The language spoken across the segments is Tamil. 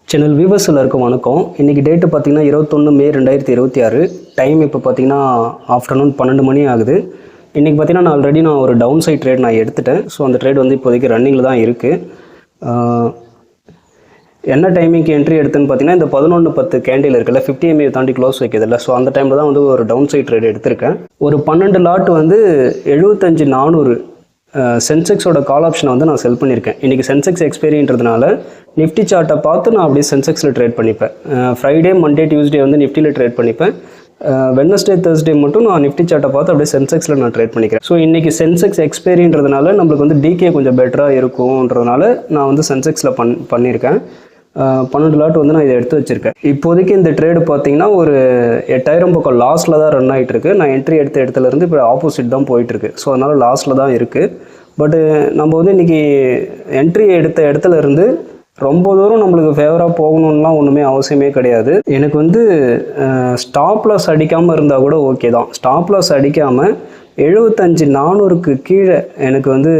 சேனல் வியூவர்ஸ் எல்லாருக்கும் வணக்கம். இன்றைக்கி டேட்டு பார்த்திங்கன்னா 21 மே 2026. டைம் இப்போ பார்த்திங்கன்னா ஆஃப்டர்நூன் 12 மணி ஆகுது. இன்றைக்கி பார்த்திங்கன்னா நான் ஒரு டவுன் சைட் ட்ரேட் நான் எடுத்துட்டேன். ஸோ அந்த ட்ரேட் வந்து இப்போதைக்கு ரன்னிங்கில் தான் இருக்குது. என்ன டைமிங்க்கு என்ட்ரி எடுத்துன்னு பார்த்தீங்கன்னா இந்த 11:10 கேண்டில் இருக்குல்ல, 50 MA தாண்டி க்ளோஸ் வைக்கிறதில்ல. ஸோ அந்த டைமில் தான் வந்து ஒரு டவுன் சைட் ட்ரேட் எடுத்திருக்கேன். ஒரு 12 லாட் வந்து 75,400 சென்செக்ஸோட கால் ஆப்ஷனை வந்து நான் செல் பண்ணியிருக்கேன். இன்றைக்கி சென்செக்ஸ் எக்ஸ்பைரின்றதுனால நிஃப்டி சார்ட்டை பார்த்து நான் அப்படியே சென்செக்ஸில் ட்ரேட் பண்ணிப்பேன். ஃப்ரைடே, மண்டே, டியூஸ்டே வந்து நிஃப்டியில் ட்ரேட் பண்ணிப்பேன். வெட்னஸ்டே, தேர்ஸ்டே மட்டும் நான் நிஃப்டி சார்ட்டை பார்த்து அப்படியே சென்செக்ஸில் நான் ட்ரேட் பண்ணிக்கிறேன். ஸோ இன்றைக்கி சென்செக்ஸ் எக்ஸ்பைரின்றதுனால நம்மளுக்கு வந்து டிகே கொஞ்சம் பெட்டராக இருக்கும்ன்றதுனால நான் வந்து சென்செக்ஸில் பண்ணியிருக்கேன். 12 லாட் வந்து நான் இதை எடுத்து வச்சுருக்கேன். இப்போதைக்கு இந்த ட்ரேடு பார்த்தீங்கன்னா ஒரு 8,000 பக்கம் லாஸில் தான் ரன் ஆகிட்டு இருக்கு. நான் என்ட்ரி எடுத்த இடத்துலேருந்து இப்போ ஆப்போசிட் தான் போயிட்டுருக்கு. ஸோ அதனால் லாஸில் தான் இருக்குது. பட்டு நம்ம வந்து இன்றைக்கி என்ட்ரி எடுத்த இடத்துலேருந்து ரொம்ப தூரம் நம்மளுக்கு ஃபேவராக போகணுன்னெலாம் ஒன்றுமே அவசியமே கிடையாது. எனக்கு வந்து ஸ்டாப் லாஸ் அடிக்காமல் இருந்தால் கூட ஓகே தான். ஸ்டாப் லாஸ் அடிக்காமல் 75,400க்கு கீழே எனக்கு வந்து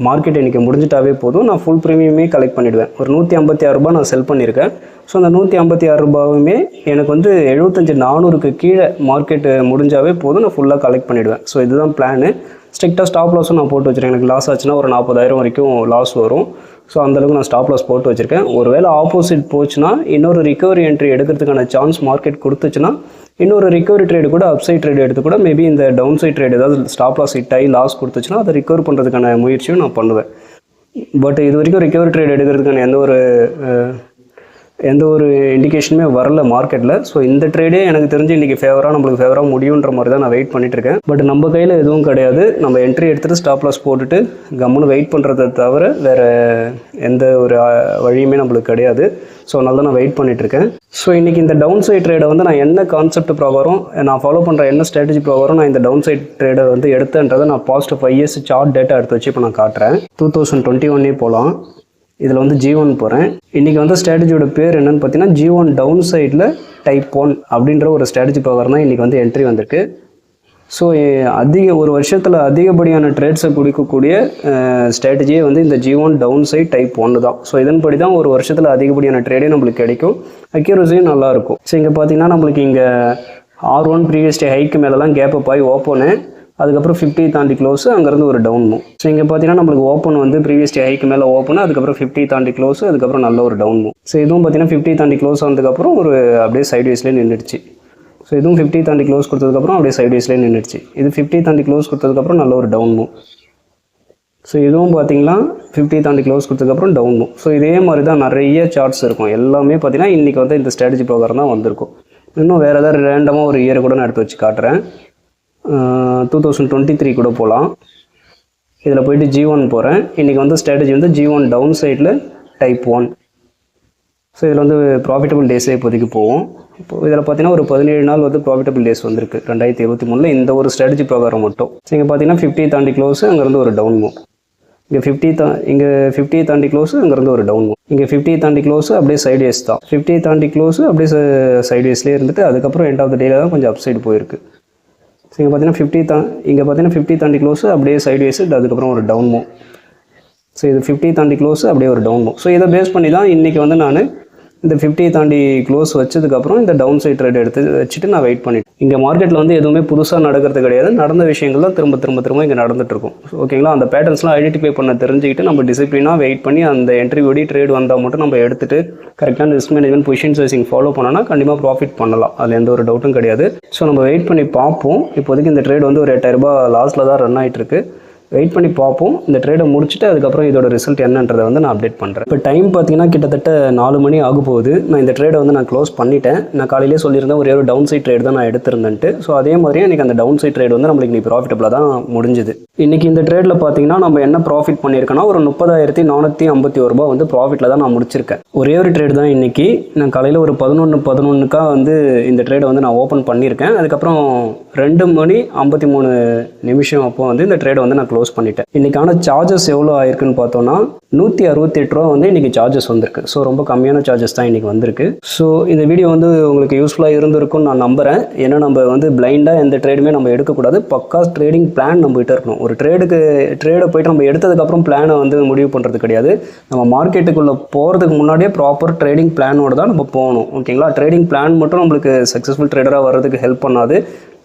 மார்க்கெட் எனக்கு முடிஞ்சிட்டாவே போதும். நான் ஃபுல் ப்ரீமியமே கலெக்ட் பண்ணிவிடுவேன். ஒரு 156 ரூபா நான் செல் பண்ணியிருக்கேன். ஸோ அந்த 156 ரூபாவுமே எனக்கு வந்து 75,400க்கு கீழே மார்க்கெட்டு முடிஞ்சாவே போதும், நான் ஃபுல்லாக கலெக்ட் பண்ணிவிடுவேன். ஸோ இதுதான் பிளானு. ஸ்ட்ரிக்டாக ஸ்டாப் லாஸும் நான் போட்டு வச்சுருக்கேன். எனக்கு லாஸ் ஆச்சுன்னா ஒரு 40,000 வரைக்கும் லாஸ் வரும். ஸோ அந்தளவுக்கு நான் ஸ்டாப் லாஸ் போட்டு வச்சுருக்கேன். ஒரு வேளை ஆப்போசிட் போச்சுன்னா இன்னொரு ரிகவரி என்ட்ரி எடுக்கிறதுக்கான சான்ஸ் மார்க்கெட் கொடுத்துச்சுன்னா இன்னொரு ரிகவரி ட்ரேடு கூட அப்சைட் ட்ரேடு எடுத்து கூட மேபி இந்த டவுன் சைட் ட்ரேடு ஏதாவது ஸ்டாப் லாஸ் ஹிட் ஆகி லாஸ் கொடுத்துச்சுன்னா அதை ரிகவர் பண்ணுறதுக்கான முயற்சியும் நான் பண்ணுவேன். பட் இது வரைக்கும் ரிகவரி ட்ரேட் எடுக்கிறதுக்கான எந்த ஒரு இண்டிகேஷனுமே வரல மார்க்கெட்டில். ஸோ இந்த ட்ரேடே எனக்கு தெரிஞ்சு இன்றைக்கி நம்மளுக்கு ஃபேவராக முடியுன்ற மாதிரி தான் நான் வெயிட் பண்ணிட்டு இருக்கேன். பட் நம்ம கையில் எதுவும் கிடையாது. நம்ம என்ட்ரி எடுத்துகிட்டு ஸ்டாப் லாஸ் போட்டுட்டு கம்முன்னு வெயிட் பண்ணுறதை தவிர வேறு எந்த ஒரு வழியுமே நம்மளுக்கு கிடையாது. ஸோ அதனால தான் நான் வெயிட் பண்ணிட்டுருக்கேன். ஸோ இன்றைக்கி இந்த டவுன் சைட் ட்ரேடை வந்து நான் என்ன கான்செப்ட் ப்ரகாரம் நான் ஃபாலோ பண்ணுற என்ன ஸ்ட்ராட்டஜி ப்ரகாரம் நான் இந்த டவுன் சைட் ட்ரேடை வந்து எடுத்தேன்றதை நான் பாஸ்ட் 5 இயர்ஸ் சார்ட் டேட்டா எடுத்து வச்சு இப்போ நான் காட்டுறேன். 2021 போகலாம். இதில் வந்து G1 போகிறேன். இன்றைக்கி வந்து ஸ்ட்ராட்டஜியோட பேர் என்னென்னு பார்த்தீங்கன்னா G1 டவுன் சைடில் டைப் 1 அப்படின்ற ஒரு ஸ்ட்ராட்டஜி ப்ரகாரம் தான் இன்றைக்கி வந்து என்ட்ரி வந்திருக்கு. ஸோ ஒரு வருஷத்தில் அதிகப்படியான ட்ரேட்ஸை கொடுக்கக்கூடிய ஸ்ட்ராட்டஜியே வந்து இந்த G1 டவுன் சைட் டைப் 1 தான். ஸோ இதன்படி தான் ஒரு வருஷத்தில் அதிகப்படியான ட்ரேடே நம்மளுக்கு கிடைக்கும். அக்யூரஸியும் நல்லாயிருக்கும். ஸோ இங்கே பார்த்தீங்கன்னா நம்மளுக்கு இங்கே R1 ப்ரீவியஸ் டே ஹைக்கு மேலெலாம் கேப் அப் ஆகி ஓப்பனு, அதுக்கப்புறம் 50 தாண்டி க்ளோஸு, அங்கேருந்து ஒரு டவுன் மூவ். ஸோ இங்கே பார்த்தீங்கன்னா நம்மளுக்கு ஓப்பன் வந்து ப்ரீவியஸ் டே ஹைக்கு மேலே ஓப்பன், அதுக்கப்புறம் 50 தாண்டி க்ளோஸு, அதுக்கப்புறம் நல்ல ஒரு டவுன் மூவ். ஸோ இதுவும் பார்த்தீங்கன்னா 50 தாண்டி க்ளோஸ் ஆனதுக்கப்புறம் ஒரு அப்படியே சைட்வேஸ்லேயே நின்றுடுச்சு. ஸோ இதுவும் 50 தாண்டி க்ளோஸ் கொடுத்ததுக்கப்புறம் அப்படியே சைட்வேஸ்லேயே நின்றுடுச்சு. இது 50 தாண்டி க்ளோஸ் கொடுத்ததுக்கப்புறம் நல்ல ஒரு டவுன் மூவ். ஸோ இதுவும் பார்த்தீங்கன்னா 50 தாண்டி க்ளோஸ் கொடுத்ததுக்கப்புறம் டவுன் மூவ். ஸோ இதே மாதிரி தான் நிறைய சார்ட்ஸ் இருக்கும். எல்லாமே பார்த்தீங்கன்னா இன்றைக்கி வந்து இந்த ஸ்ட்ராட்டஜி ப்ரோக்ராம் தான் வந்திருக்கும். இன்னும் வேறு ஏதாவது ரேண்டமாக ஒரு இயரை கூட நான் எடுத்து வச்சு காட்டுறேன். 2023 கூட போகலாம். இதில் போய்ட்டு G1 போகிறேன். இன்றைக்கி வந்து ஸ்ட்ராட்டஜி வந்து G1 டவுன் சைடில் டைப் 1. ஸோ இதில் வந்து ப்ராஃபிட்டபிள் டேஸே இப்போதைக்கு போவோம். இப்போ இதில் பார்த்தீங்கன்னா ஒரு 17 நாள் வந்து ப்ராஃபிட்டபிள் டேஸ் வந்திருக்கு 2023 இந்த ஒரு ஸ்ட்ராட்டஜி ப்ரோக்ராம் மட்டும். ஸோ இங்கே பார்த்தீங்கன்னா 50 தாண்டி க்ளோஸு, அங்கேருந்து ஒரு டவுன் மூவ். இங்கே 50 தாண்டி க்ளோஸு, அங்கேருந்து ஒரு டவுன் மூவ். இங்கே 50 தாண்டி க்ளோஸு அப்படியே சைட்வேஸ் தான். 50 தாண்டி க்ளோஸு அப்படியே சைட்வேஸ்லேயே இருந்துட்டு அதுக்கப்புறம் எண்ட் ஆஃப் த டேல தான் கொஞ்சம் அப்சைடு போயிருக்கு. ஸோ இங்கே பார்த்தீங்கன்னா 50 தாண்டி க்ளோஸு அப்படியே சைட்வேஸு, அதுக்கப்புறம் ஒரு டவுன் மூவ். ஸோ இது 50 தாண்டி க்ளோஸு அப்படியே ஒரு டவுன் மூவ். ஸோ இதை பேஸ் பண்ணி தான் இன்றைக்கி வந்து நான் இந்த 50 தாண்டி க்ளோஸ் வச்சதுக்கப்புறம் இந்த டவுன் சைட் ட்ரேட் எடுத்து வச்சுட்டு நான் வெயிட் பண்ணிட்டேன். இங்கே மார்க்கெட்டில் வந்து எதுவுமே புதுசாக நடக்கிறது கிடையாது. நடந்த விஷயங்கள் தான் திரும்ப இங்கே நடந்துகிட்ருக்கும். ஓகேங்களா? அந்த பேட்டர்ன்ஸ்லாம் ஐடென்டிஃபை பண்ண தெரிஞ்சுக்கிட்டு நம்ம டிசிப்ளினாக வெயிட் பண்ணி அந்த என்ட்ரி ஓடி ட்ரேட் வந்தால் மட்டும் நம்ம எடுத்துகிட்டு கரெக்டான risk management position sizing follow பண்ணோன்னா கண்டிப்பாக ப்ராஃபிட் பண்ணலாம். அதில் எந்த ஒரு டவுட்டும் கிடையாது. ஸோ நம்ம வெயிட் பண்ணி பார்ப்போம். இப்போதைக்கு இந்த ட்ரேட் வந்து ஒரு 8,000 ரூபாய் லாஸில் தான் ரன் ஆகிட்டுருக்கு. வெயிட் பண்ணி பார்ப்போம். இந்த ட்ரேடை முடிச்சுட்டு அதுக்கப்புறம் இதோட ரிசல்ட் என்னன்றதை வந்து நான் அப்டேட் பண்ணுறேன். இப்போ டைம் பார்த்தீங்கன்னா கிட்டத்தட்ட 4 மணி ஆக போகுது. நான் இந்த ட்ரேடை வந்து நான் க்ளோஸ் பண்ணிட்டேன். நான் காலையிலே சொல்லியிருந்தேன் ஒரே ஒரு டவுன் சைட் ட்ரேட் தான் நான் எடுத்திருந்தேன்ட்டு. ஸோ அதே மாதிரியே எனக்கு அந்த டவுன் சைட் ட்ரேட் வந்து நம்மளுக்கு இன்றைக்கி ப்ராஃபிட்டபிளாக தான் முடிஞ்சுது. இன்றைக்கி இந்த ட்ரேடில் பார்த்தீங்கன்னா நம்ம என்ன ப்ராஃபிட் பண்ணியிருக்கேன்னா ஒரு 30,451 ரூபா வந்து ப்ராஃபிட்டில் தான் நான் முடிச்சிருக்கேன். ஒரே ஒரு ட்ரேட் தான் இன்றைக்கி. நான் காலையில் ஒரு 11:11க்கா வந்து இந்த ட்ரேடை வந்து நான் ஓப்பன் பண்ணியிருக்கேன். அதுக்கப்புறம் 2:53 அப்போ வந்து இந்த ட்ரேடை வந்து நான் க்ளோஸ் பண்ணிட்டேன். இன்றைக்கான சார்ஜஸ் எவ்வளோ ஆயிருக்குன்னு பார்த்தோன்னா 168 ரூபா வந்து இன்றைக்கி சார்ஜஸ் வந்திருக்கு. ஸோ ரொம்ப கம்மியான சார்ஜஸ் தான் இன்றைக்கி வந்திருக்கு. ஸோ இந்த வீடியோ வந்து உங்களுக்கு யூஸ்ஃபுல்லாக இருந்திருக்கும்னு நான் நம்புகிறேன். ஏன்னா நம்ம வந்து பிளைண்டாக எந்த ட்ரேடுமே நம்ம எடுக்கக்கூடாது. பக்கா ட்ரேடிங் பிளான் நம்மகிட்ட இருக்கணும். ஒரு ட்ரேடை போய்ட்டு நம்ம எடுத்ததுக்கப்புறம் பிளானை வந்து முடிவு பண்ணுறது கிடையாது. நம்ம மார்க்கெட்டுக்குள்ளே போகிறதுக்கு முன்னாடியே ப்ராப்பர் ட்ரேடிங் பிளானோடு தான் நம்ம போகணும். ஓகேங்களா? ட்ரேடிங் பிளான் மட்டும் நம்மளுக்கு சக்ஸஸ்ஃபுல் ட்ரேடராக வர்றதுக்கு ஹெல்ப் பண்ணாது.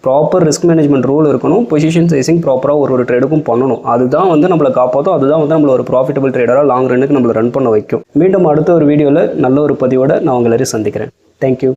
ப்ராப்பர் ரிஸ்க் மேனேஜ்மெண்ட் ரூல் இருக்கணும். பொசிஷன் சைசிங் ப்ராப்பராக ஒரு ட்ரேடுக்கும் பண்ணணும். அதுதான் வந்து நம்மளை காப்பாற்றும். அதுதான் வந்து நம்மளை ஒரு ப்ராஃபிட்டபிள் ட்ரேடராக லாங் ரன்னுக்கு நம்மளை ரன் பண்ண வைக்கும். மீண்டும் அடுத்த ஒரு வீடியோவில் நல்ல ஒரு பதிவோட நான் உங்களை சந்திக்கிறேன். தேங்க்யூ.